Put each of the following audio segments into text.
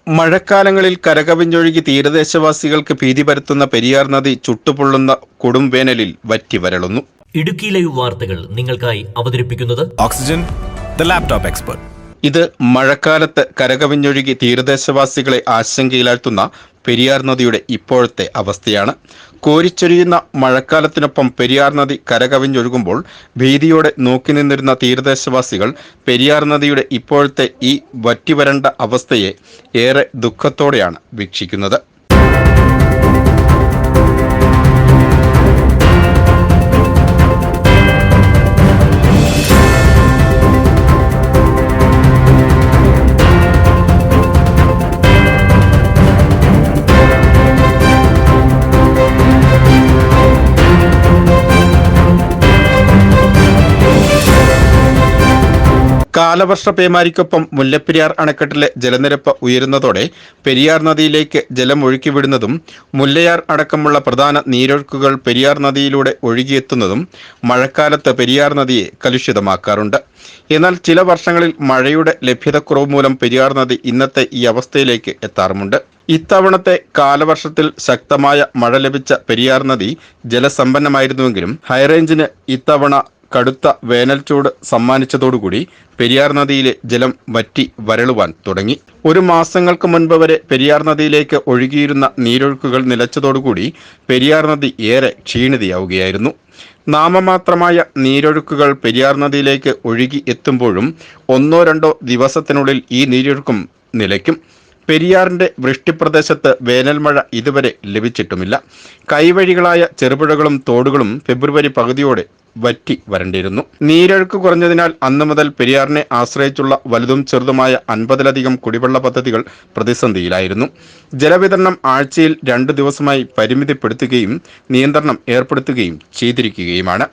മഴക്കാലങ്ങളിൽ കരകവിഞ്ഞൊഴുകി തീരദേശവാസികൾക്ക് ഭീതി പരത്തുന്ന പെരിയാർ നദി ചുട്ടുപൊള്ളുന്ന കൊടുംവേനലിൽ വറ്റി വരളുന്നു. ഇടുക്കി ലൈവ് വാർത്തകൾ നിങ്ങൾക്കായി അവതരിപ്പിക്കുന്നത് ഓക്സിജൻ, ദ ലാപ്ടോപ്പ് എക്സ്പെർട്ട്. ഇത് മഴക്കാലത്ത് കരകവിഞ്ഞൊഴുകി തീരദേശവാസികളെ ആശങ്കയിലാഴ്ത്തുന്ന പെരിയാർ നദിയുടെ ഇപ്പോഴത്തെ അവസ്ഥയാണ്. കോരിച്ചൊരിയുന്ന മഴക്കാലത്തിനൊപ്പം പെരിയാർ നദി കരകവിഞ്ഞൊഴുകുമ്പോൾ ഭീതിയോടെ നോക്കി നിന്നിരുന്ന തീരദേശവാസികൾ പെരിയാർ നദിയുടെ ഇപ്പോഴത്തെ ഈ വറ്റിവരണ്ട അവസ്ഥയെ ഏറെ ദുഃഖത്തോടെയാണ് വീക്ഷിക്കുന്നത്. കാലവർഷ പേമാരിക്കൊപ്പം മുല്ലപ്പെരിയാർ അണക്കെട്ടിലെ ജലനിരപ്പ് ഉയരുന്നതോടെ പെരിയാർ നദിയിലേക്ക് ജലം ഒഴുക്കിവിടുന്നതും മുല്ലയാർ അടക്കമുള്ള പ്രധാന നീരൊഴുക്കുകൾ പെരിയാർ നദിയിലൂടെ ഒഴുകിയെത്തുന്നതും മഴക്കാലത്ത് പെരിയാർ നദിയെ കലുഷിതമാക്കാറുണ്ട്. എന്നാൽ ചില വർഷങ്ങളിൽ മഴയുടെ ലഭ്യതക്കുറവ് മൂലം പെരിയാർ നദി ഇന്നത്തെ ഈ അവസ്ഥയിലേക്ക് എത്താറുമുണ്ട്. ഇത്തവണത്തെ കാലവർഷത്തിൽ ശക്തമായ മഴ ലഭിച്ച പെരിയാർ നദി ജലസമ്പന്നമായിരുന്നുവെങ്കിലും ഹൈറേഞ്ചിന് ഇത്തവണ കടുത്ത വേനൽ ചൂട് സമ്മാനിച്ചതോടുകൂടി പെരിയാർ നദിയിലെ ജലം വറ്റി വരളുവാൻ തുടങ്ങി. ഒരു മാസങ്ങൾക്ക് മുൻപ് വരെ പെരിയാർ നദിയിലേക്ക് ഒഴുകിയിരുന്ന നീരൊഴുക്കുകൾ നിലച്ചതോടുകൂടി പെരിയാർ നദി ഏറെ ക്ഷീണിതയാവുകയായിരുന്നു. നാമമാത്രമായ നീരൊഴുക്കുകൾ പെരിയാർ നദിയിലേക്ക് ഒഴുകി എത്തുമ്പോഴും 1-2 ദിവസത്തിനുള്ളിൽ ഈ നീരൊഴുക്കും നിലയ്ക്കും. പെരിയാറിന്റെ വൃഷ്ടിപ്രദേശത്ത് വേനൽ മഴ ഇതുവരെ ലഭിച്ചിട്ടുമില്ല. കൈവഴികളായ ചെറുപുഴകളും തോടുകളും ഫെബ്രുവരി പകുതിയോടെ വറ്റി വരണ്ടിരുന്നു. നീരൊഴുക്ക് കുറഞ്ഞതിനാൽ അന്നു മുതൽ പെരിയാറിനെ ആശ്രയിച്ചുള്ള വലുതും ചെറുതുമായ 50-ലധികം കുടിവെള്ള പദ്ധതികൾ പ്രതിസന്ധിയിലായിരുന്നു. ജലവിതരണം ആഴ്ചയിൽ 2 ദിവസമായി പരിമിതിപ്പെടുത്തുകയും നിയന്ത്രണം ഏർപ്പെടുത്തുകയും ചെയ്തിരിക്കുകയുമാണ്.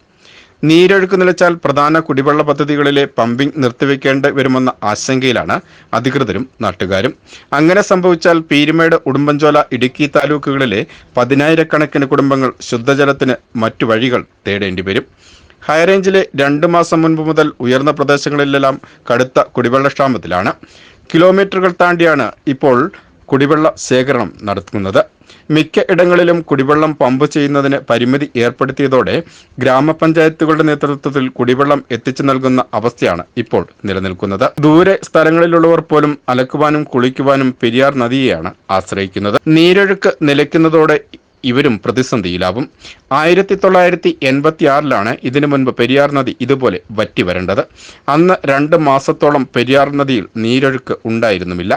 നീരൊഴുക്ക് നിലച്ചാൽ പ്രധാന കുടിവെള്ള പദ്ധതികളിലെ പമ്പിംഗ് നിർത്തിവെക്കേണ്ടി വരുമെന്ന ആശങ്കയിലാണ് അധികൃതരും നാട്ടുകാരും. അങ്ങനെ സംഭവിച്ചാൽ പീരുമേട്, ഉടുമ്പൻചോല, ഇടുക്കി താലൂക്കുകളിലെ 10,000-കണക്കിന് കുടുംബങ്ങൾ ശുദ്ധജലത്തിന് മറ്റു വഴികൾ തേടേണ്ടി വരും. ഹൈറേഞ്ചിലെ 2 മാസം മുൻപ് മുതൽ ഉയർന്ന പ്രദേശങ്ങളിലെല്ലാം കടുത്ത കുടിവെള്ളക്ഷാമത്തിലാണ്. കിലോമീറ്ററുകൾ താണ്ടിയാണ് ഇപ്പോൾ കുടിവെള്ള ശേഖരണം നടത്തുന്നത്. മിക്ക ഇടങ്ങളിലും കുടിവെള്ളം പമ്പ് ചെയ്യുന്നതിന് പരിമിതി ഏർപ്പെടുത്തിയതോടെ ഗ്രാമപഞ്ചായത്തുകളുടെ നേതൃത്വത്തിൽ കുടിവെള്ളം എത്തിച്ചു നൽകുന്ന അവസ്ഥയാണ് ഇപ്പോൾ നിലനിൽക്കുന്നത്. ദൂരെ സ്ഥലങ്ങളിലുള്ളവർ പോലും അലക്കുവാനും കുളിക്കുവാനും പെരിയാർ നദിയെയാണ് ആശ്രയിക്കുന്നത്. നീരൊഴുക്ക് നിലയ്ക്കുന്നതോടെ ഇവരും പ്രതിസന്ധിയിലാവും. 1986-ലാണ് ഇതിനു മുൻപ് പെരിയാർ നദി ഇതുപോലെ വറ്റി വരേണ്ടത്. അന്ന് 2 മാസത്തോളം പെരിയാർ നദിയിൽ നീരൊഴുക്ക് ഉണ്ടായിരുന്നുമില്ല.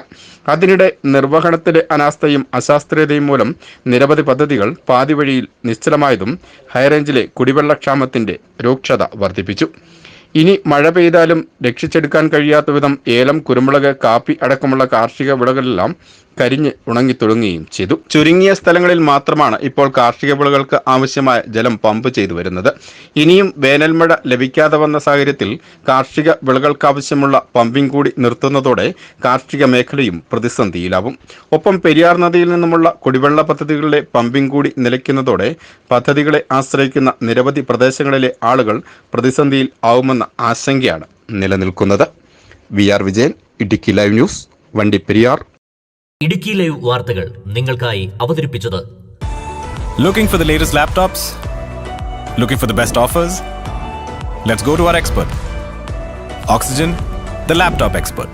അതിനിടെ നിർവഹണത്തിലെ അനാസ്ഥയും അശാസ്ത്രീയതയും മൂലം നിരവധി പദ്ധതികൾ പാതിവഴിയിൽ നിശ്ചലമായതും ഹൈറേഞ്ചിലെ കുടിവെള്ളക്ഷാമത്തിന്റെ രൂക്ഷത വർദ്ധിപ്പിച്ചു. ഇനി മഴ പെയ്താലും രക്ഷിച്ചെടുക്കാൻ കഴിയാത്ത വിധം ഏലം, കുരുമുളക്, കാപ്പി അടക്കമുള്ള കാർഷിക വിളകളെല്ലാം കരിഞ്ഞ് ഉണങ്ങിത്തുടങ്ങുകയും ചെയ്തു. ചുരുങ്ങിയ സ്ഥലങ്ങളിൽ മാത്രമാണ് ഇപ്പോൾ കാർഷിക വിളകൾക്ക് ആവശ്യമായ ജലം പമ്പ് ചെയ്തു വരുന്നത്. ഇനിയും വേനൽമഴ ലഭിക്കാതെ വന്ന സാഹചര്യത്തിൽ കാർഷിക വിളകൾക്കാവശ്യമുള്ള പമ്പിംഗ് കൂടി നിർത്തുന്നതോടെ കാർഷിക മേഖലയും പ്രതിസന്ധിയിലാവും. ഒപ്പം പെരിയാർ നദിയിൽ നിന്നുമുള്ള കുടിവെള്ള പദ്ധതികളുടെ പമ്പിംഗ് കൂടി നിലയ്ക്കുന്നതോടെ പദ്ധതികളെ ആശ്രയിക്കുന്ന നിരവധി പ്രദേശങ്ങളിലെ ആളുകൾ പ്രതിസന്ധിയിൽ ആവുമെന്ന ആശങ്കയാണ് നിലനിൽക്കുന്നത്. VR Vijayan, Idukki live news, Vandiperiyar. Idukki live വാർത്തകൾ നിങ്ങൾക്കായി അവതരിപ്പിച്ചത് Looking for the latest laptops? Looking for the best offers? Let's go to our expert. Oxygen, the laptop expert.